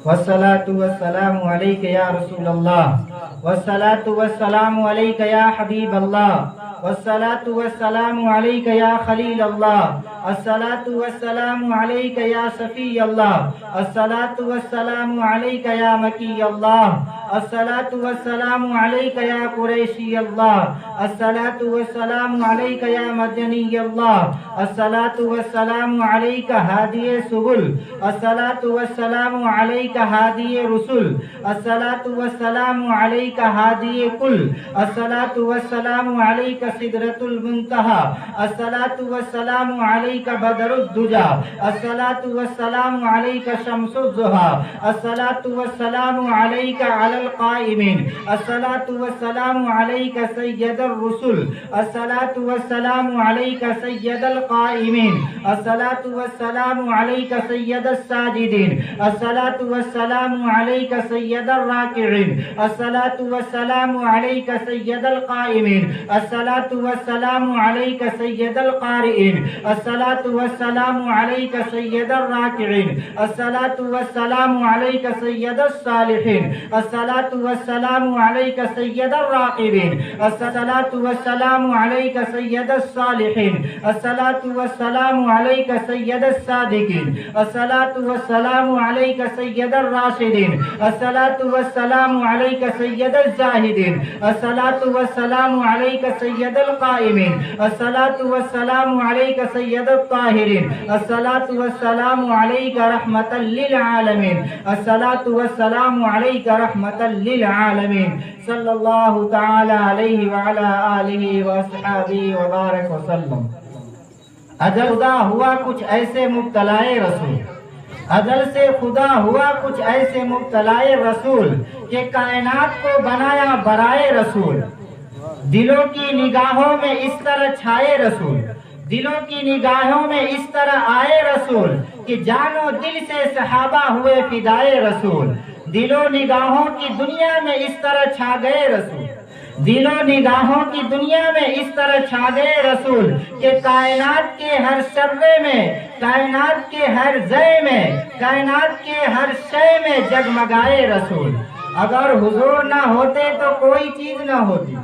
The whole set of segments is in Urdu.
والصلاة والسلام عليك يا رسول الله، والصلاة والسلام عليك يا حبيب الله، والصلاة والسلام عليك يا خليل الله، الصلاة والسلام عليك يا صفي الله، الصلاة والسلام عليك يا مكي الله، الصلاة والسلام عليك يا قريشي الله، الصلاة والسلام عليك يا مدني الله، الصلاة والسلام عليك هادي سبل، الصلاة والسلام عليك هادي رسل، الصلاة والسلام عليك هادي كل، الصلاة والسلام عليك سدرة المنتهى، الصلاة والسلام عليك بدر الدجى، الصلاة والسلام عليك شمس الضحى، الصلاة والسلام عليك على القائمين، الصلاة والسلام عليك سيد الرسل، الصلاة والسلام عليك سيد القائمين، الصلاة والسلام عليك سيد الساجدين، الصلاة والسلام عليك سيد الراكعين، الصلاة والسلام عليك سيد القائمين، الصلاة والسلام عليك سيد القارئين، الصلاة والسلام عليك سيد الراكعين، الصلاة والسلام عليك سيد الصالحين، الصلاة والسلام عليك سيد الراقبين، الصلاة والسلام عليك سيد الصالحين، الصلاة والسلام عليك سيد الصادقين، الصلاة والسلام عليك سيد الراشدين، الصلاة والسلام عليك سيد الزاهدين، الصلاة والسلام عليك سيد القائمين، الصلاة والسلام عليك سيد الطاهرين، الصلاة والسلام عليك رحمة للعالمين، الصلاة والسلام عليك رحمة للعالمين، صلی اللہ تعالی علیہ وعلی آلہ واصحابہ وبارک وسلم۔ اجل خدا ہوا کچھ ایسے مبتلائے رسول، اجل سے خدا ہوا کچھ ایسے مبتلائے رسول کہ کائنات کو بنایا برائے رسول، دلوں کی نگاہوں میں اس طرح چھائے رسول، دلوں کی نگاہوں میں اس طرح آئے رسول کہ جان و دل سے صحابہ ہوئے فدائے رسول، دلوں نگاہوں کی دنیا میں اس طرح چھا گئے رسول، دلوں نگاہوں کی دنیا میں اس طرح چھا گئے رسول کہ کائنات کے ہر شرے میں، کائنات کے ہر ذے میں، کائنات کے ہر شے میں جگمگائے رسول۔ اگر حضور نہ ہوتے تو کوئی چیز نہ ہوتی،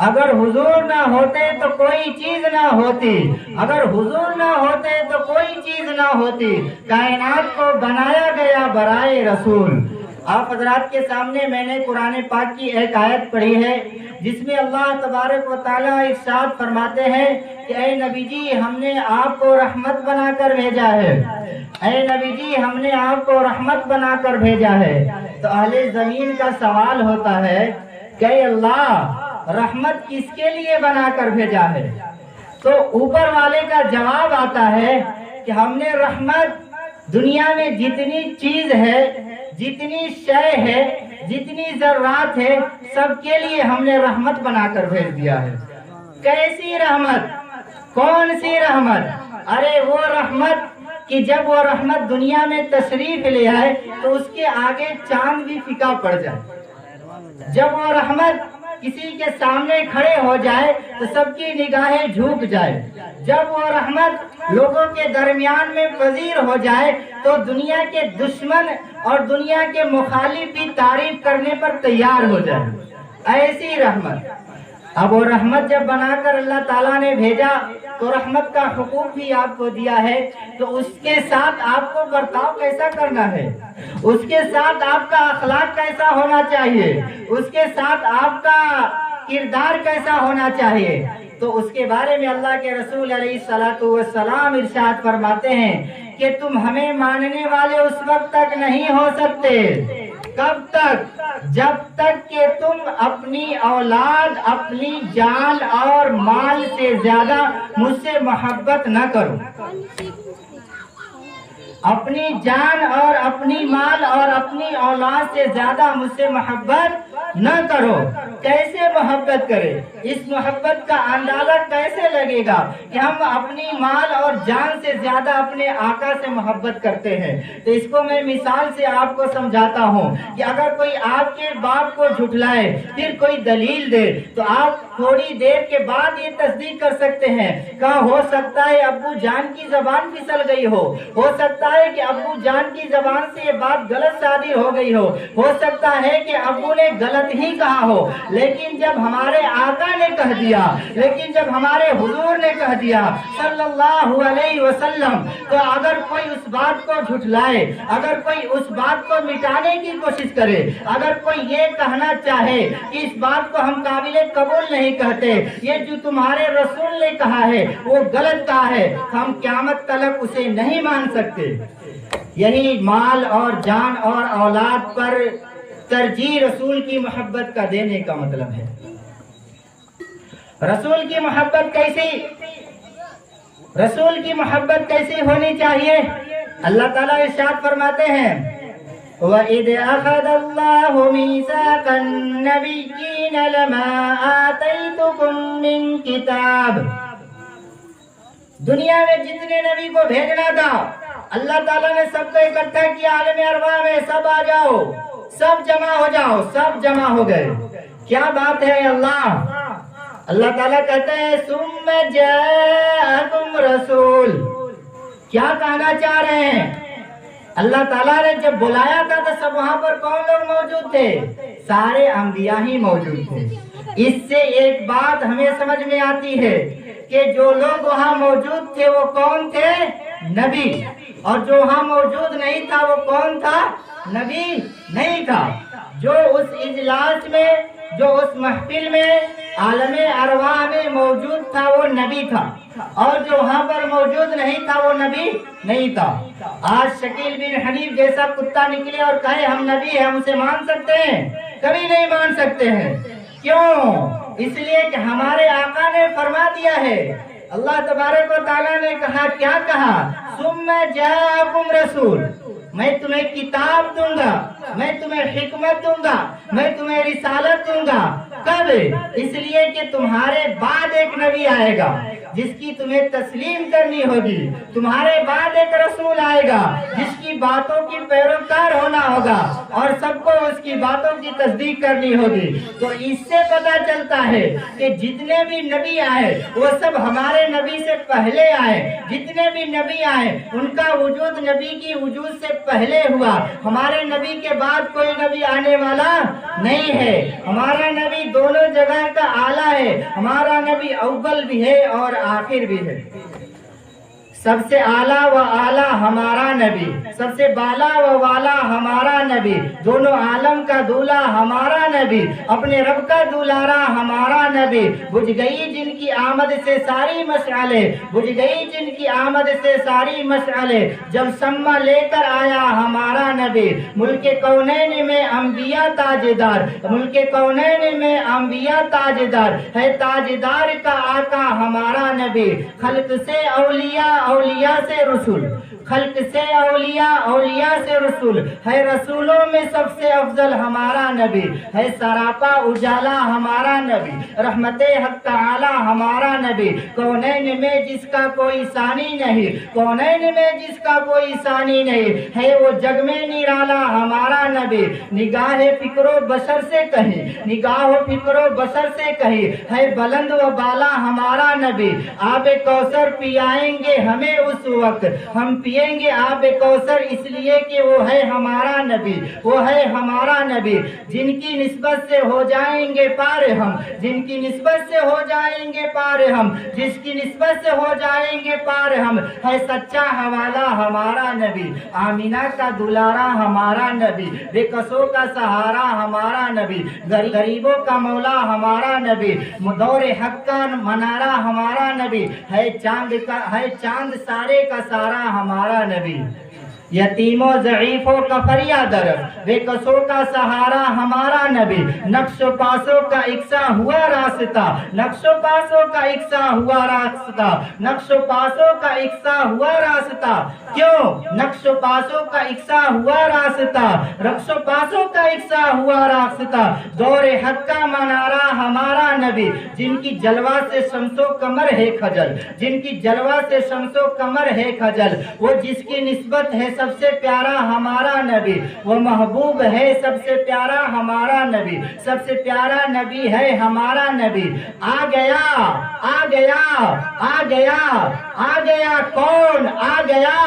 اگر حضور نہ ہوتے تو کوئی چیز نہ ہوتی، اگر حضور نہ ہوتے تو کوئی چیز نہ ہوتی، کائنات کو بنایا گیا برائے رسول۔ آپ حضرات کے سامنے میں نے قرآن پاک کی ایک آیت پڑھی ہے جس میں اللہ تبارک و تعالیٰ ارشاد فرماتے ہیں کہ اے نبی جی ہم نے آپ کو رحمت بنا کر بھیجا ہے، اے نبی جی ہم نے آپ کو رحمت بنا کر بھیجا ہے۔ تو اہل زمین کا سوال ہوتا ہے کہ اے اللہ رحمت کس کے لیے بنا کر بھیجا ہے؟ تو اوپر والے کا جواب آتا ہے کہ ہم نے رحمت دنیا میں جتنی چیز ہے، جتنی شے ہے، جتنی ذرات ہے، سب کے لیے ہم نے رحمت بنا کر بھیج دیا ہے۔ کیسی رحمت؟ کون سی رحمت؟ ارے وہ رحمت کہ جب وہ رحمت دنیا میں تشریف لے آئے تو اس کے آگے چاند بھی فیکا پڑ جائے، جب وہ رحمت کسی کے سامنے کھڑے ہو جائے تو سب کی نگاہیں جھک جائے، جب وہ رحمت لوگوں کے درمیان میں پذیر ہو جائے تو دنیا کے دشمن اور دنیا کے مخالف بھی تعریف کرنے پر تیار ہو جائے، ایسی رحمت۔ اب وہ رحمت جب بنا کر اللہ تعالیٰ نے بھیجا تو رحمت کا حقوق بھی آپ کو دیا ہے، تو اس کے ساتھ آپ کو برتاؤ کیسا کرنا ہے، اس کے ساتھ آپ کا اخلاق کیسا ہونا چاہیے، اس کے ساتھ آپ کا کردار کیسا ہونا چاہیے، تو اس کے بارے میں اللہ کے رسول علیہ السلام ارشاد فرماتے ہیں کہ تم ہمیں ماننے والے اس وقت تک نہیں ہو سکتے، کب تک؟ جب تک کہ تم اپنی اولاد، اپنی جان اور مال سے زیادہ مجھ سے محبت نہ کرو، اپنی جان اور اپنی مال اور اپنی اولاد سے زیادہ مجھ سے محبت نہ کرو، کیسے محبت کرے؟ اس محبت کا اندازہ کیسے لگے گا کہ ہم اپنی مال اور جان سے زیادہ اپنے آقا سے محبت کرتے ہیں؟ تو اس کو میں مثال سے آپ کو سمجھاتا ہوں کہ اگر کوئی آپ کے باپ کو جھٹلائے پھر کوئی دلیل دے تو آپ تھوڑی دیر کے بعد یہ تصدیق کر سکتے ہیں کہ ہو سکتا ہے ابو جان کی زبان پھسل گئی ہو سکتا ہے کہ ابو جان کی زبان سے یہ بات غلط صادر ہو گئی ہو سکتا ہے کہ ابو نے غلط ہی کہا ہو، لیکن جب ہمارے آقا نے کہہ دیا، لیکن جب ہمارے حضور نے کہہ دیا صلی اللہ علیہ وسلم، تو اگر کوئی اس بات کو جھٹلائے، اگر کوئی اس بات کو مٹانے کی کوشش کرے، اگر کوئی یہ کہنا چاہے کہ اس بات کو ہم قابل قبول نہیں کہتے، یہ جو تمہارے رسول نے کہا ہے وہ غلط کہا ہے، ہم قیامت تلک اسے نہیں مان سکتے۔ یہی مال اور جان اور اولاد پر ترجیح رسول کی محبت کا دینے کا مطلب ہے۔ رسول کی محبت کیسی ہونی چاہیے؟ اللہ تعالیٰ ارشاد فرماتے ہیں وَإِذْ أَخَذَ اللَّهُ مِيثَاقَ النَّبِيِّينَ لَمَا آتَيْتُكُم مِّن کتاب۔ دنیا میں جتنے نبی کو بھیجنا تھا اللہ تعالیٰ نے سب کو اکٹھا کیا، عالم ارواح میں سب آ جاؤ، سب جمع ہو جاؤ، سب جمع ہو گئے۔ کیا بات ہے اللہ تعالیٰ کہتے ہیں ثُمَّ جَاءَكُمْ رَسُولٌ۔ کیا کہنا چاہ رہے ہیں؟ اللہ تعالیٰ نے جب بلایا تھا تو سب وہاں پر کون لوگ موجود تھے؟ سارے انبیاء ہی موجود تھے۔ اس سے ایک بات ہمیں سمجھ میں آتی ہے کہ جو لوگ وہاں موجود تھے وہ کون تھے؟ نبی۔ اور جو وہاں موجود نہیں تھا وہ کون تھا؟ نبی نہیں تھا۔ جو اس اجلاس میں، جو اس محفل میں عالم ارواح میں موجود تھا وہ نبی تھا، اور جو وہاں پر موجود نہیں تھا وہ نبی نہیں تھا۔ آج شکیل بن حنیف جیسا کتا نکلے اور کہے ہم نبی ہیں، ہم اسے مان سکتے ہیں؟ کبھی نہیں مان سکتے ہیں۔ کیوں؟ اس لیے کہ ہمارے آقا نے فرما دیا ہے، اللہ تبارک و تعالیٰ نے کہا، کیا کہا؟ ثُمَّ جَاءَكُمْ رَسُولٌ۔ میں تمہیں کتاب دوں گا، میں تمہیں حکمت دوں گا، میں تمہیں رسالت دوں گا۔ کب؟ اس لیے کہ تمہارے بعد ایک نبی آئے گا جس کی تمہیں تسلیم کرنی ہوگی، تمہارے بعد ایک رسول آئے گا جس کی باتوں کی پیروکار ہونا ہوگا اور سب کو اس کی باتوں کی تصدیق کرنی ہوگی۔ تو اس سے پتہ چلتا ہے کہ جتنے بھی نبی آئے وہ سب ہمارے نبی سے پہلے آئے، جتنے بھی نبی آئے ان کا وجود نبی کی وجود سے پہلے ہوا۔ ہمارے نبی کے بعد کوئی نبی آنے والا نہیں ہے۔ ہمارا نبی دونوں جگہ کا اعلیٰ ہے، ہمارا نبی اول بھی ہے اور آخر بھی ہے۔ سب سے اعلیٰ و اعلیٰ ہمارا نبی، سب سے بالا و والا ہمارا نبی، دونوں عالم کا دولہا ہمارا نبی، اپنے رب کا دولارا ہمارا نبی۔ بجھ گئی جن کی آمد سے ساری مشعلیں، بجھ گئی جن کی آمد سے ساری مشعلیں، جب شمع لے کر آیا ہمارا نبی۔ ملک کونین میں انبیاء تاجدار، ملک کونین میں انبیاء تاجدار، ہے تاجدار کا آقا ہمارا نبی۔ خلق سے اولیاء، اولیاء سے رسول، خلق سے اولیاء، اولیاء سے رسول، ہے رسولوں میں سب سے افضل ہمارا نبی، ہے سراپا اجالا ہمارا نبی، رحمت حق تعالی ہمارا نبی۔ کونین میں جس کا کوئی ثانی نہیں، کونین میں جس کا کوئی ثانی نہیں، ہے وہ جگ میں نرالا ہمارا نبی۔ نگاہ فکر و بصر سے کہیں، نگاہ و فکر و بصر سے کہیں، ہے بلند و بالا ہمارا نبی۔ آب کوثر پلائیں گے ہمیں اس وقت، ہم پیئیں گے آب کوثر اس لیے کہ وہ ہے ہمارا نبی، وہ ہے ہمارا نبی۔ جن کی نسبت سے ہو جائیں گے پار ہم، جن کی نسبت سے ہو جائیں گے پار ہم، جس کی نسبت سے ہو جائیں گے پار ہم، ہے سچا حوالہ ہمارا نبی۔ آمینہ کا دلارا ہمارا نبی، بے کسوں کا سہارا ہمارا نبی، غریبوں کا مولا ہمارا نبی، دور حق کا منارہ ہمارا نبی، ہے چاند سارے کا سارا ہمارا نبی۔ یتیموں ضعیفوں کا فریاد رس، بے کسوں کا سہارا ہمارا نبی، نقش و پاسوں کا یکساں ہوا راستہ، نقش و پاسوں کا یکساں ہوا راستہ، نقش و پاسوں کا یکساں ہوا راستہ، کیوں نقش و پاسوں کا یکساں ہوا راستہ، نقش و پاسوں کا یکساں ہوا راستہ، دور حق کا منارہ ہمارا نبی، جن کی جلوہ سے شمس و قمر ہے کھجل، جن کی جلوہ سے شمس و قمر ہے کھجل، وہ جس کی نسبت ہے سب سے پیارا ہمارا نبی، وہ محبوب ہے سب سے پیارا ہمارا نبی، سب سے پیارا نبی ہے ہمارا نبی۔ آ گیا آ گیا آ گیا آ گیا کون آ گیا،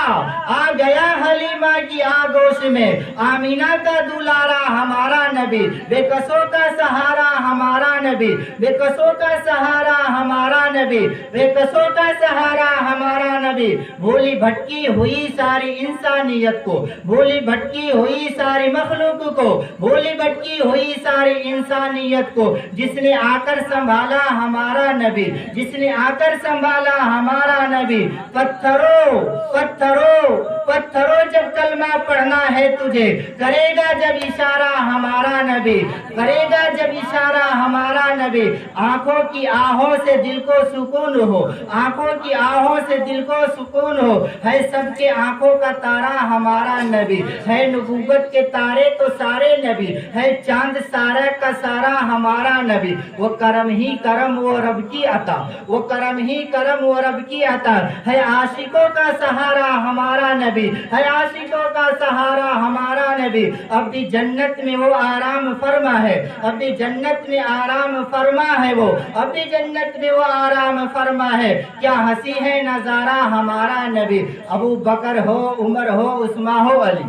آ گیا حلیمہ کی آغوش میں آمینہ کا دلارا ہمارا نبی، بے کسوں کا سہارا ہمارا نبی، بے کسوں کا سہارا ہمارا نبی، بے کسوں کا سہارا ہمارا نبی۔ بھولی بھٹکی ہوئی ساری انسانیت کو، بھولی بھٹکی ہوئی ساری مخلوق کو، بھولی بھٹکی ہوئی ساری انسانیت کو جس نے آ کر سنبھالا ہمارا نبی، جس نے آ کر سنبھالا ہمارا نبی۔ پتھروں پتھروں پتھروں جب کلمہ پڑھنا ہے تجھے، کرے گا جب اشارہ ہمارا نبی، کرے گا جب اشارہ ہمارا نبی۔ آنکھوں کی آہوں سے دل کو سکون ہو، آنکھوں کی آہوں سے دل کو سکون ہو، ہے سب کے آنکھوں کا تارا ہمارا نبی، ہے نبوت کے تارے تو سارے نبی، ہے چاند سارا کا سارا ہمارا نبی۔ وہ کرم ہی کرم وہ رب کی عطا، وہ کرم ہی کرم وہ رب کی عطا، ہے عاشقوں کا سہارا ہمارا نبی، ہے عاشقوں کا سہارا ہمارا نبی۔ اپنی جنت میں وہ آرام فرما ہے، اپنی جنت میں آرام فرما ہے وہ، اپنی جنت میں وہ آرام فرما ہے۔ کیا ہنسی ہے نظارہ ہمارا نبی، ابو بکر ہو عمر ہو عثمان ہو علی،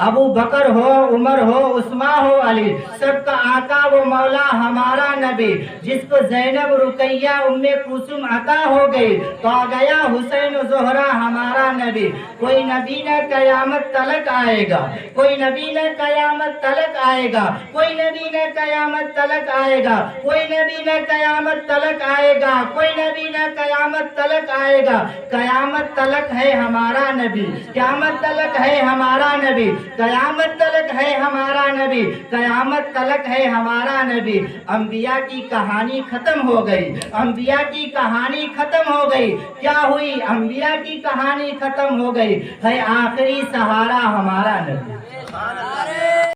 ابو بکر ہو عمر ہو عثمان ہو علی، سب کا آقا وہ مولا ہمارا نبی، جس کو زینب رقیہ ام کلثوم عطا ہو گئی تو آ گیا حسین و زہرا ہمارا نبی۔ کوئی نبی نہ قیامت تلک آئے گا، کوئی نبی نہ قیامت تلک آئے گا، کوئی نبی نہ قیامت تلک آئے گا، کوئی نبی نہ قیامت تلک آئے گا، کوئی نبی نہ قیامت تلک آئے گا۔ قیامت تلک ہے ہمارا نبی، قیامت تلک ہے ہمارا نبی، قیامت تلک ہے ہمارا نبی، قیامت تلک ہے ہمارا نبی۔ انبیاء کی کہانی ختم ہو گئی، انبیاء کی کہانی ختم ہو گئی، کیا ہوئی؟ انبیاء کی کہانی ختم ہو گئی، ہے آخری سہارا ہمارا نبی۔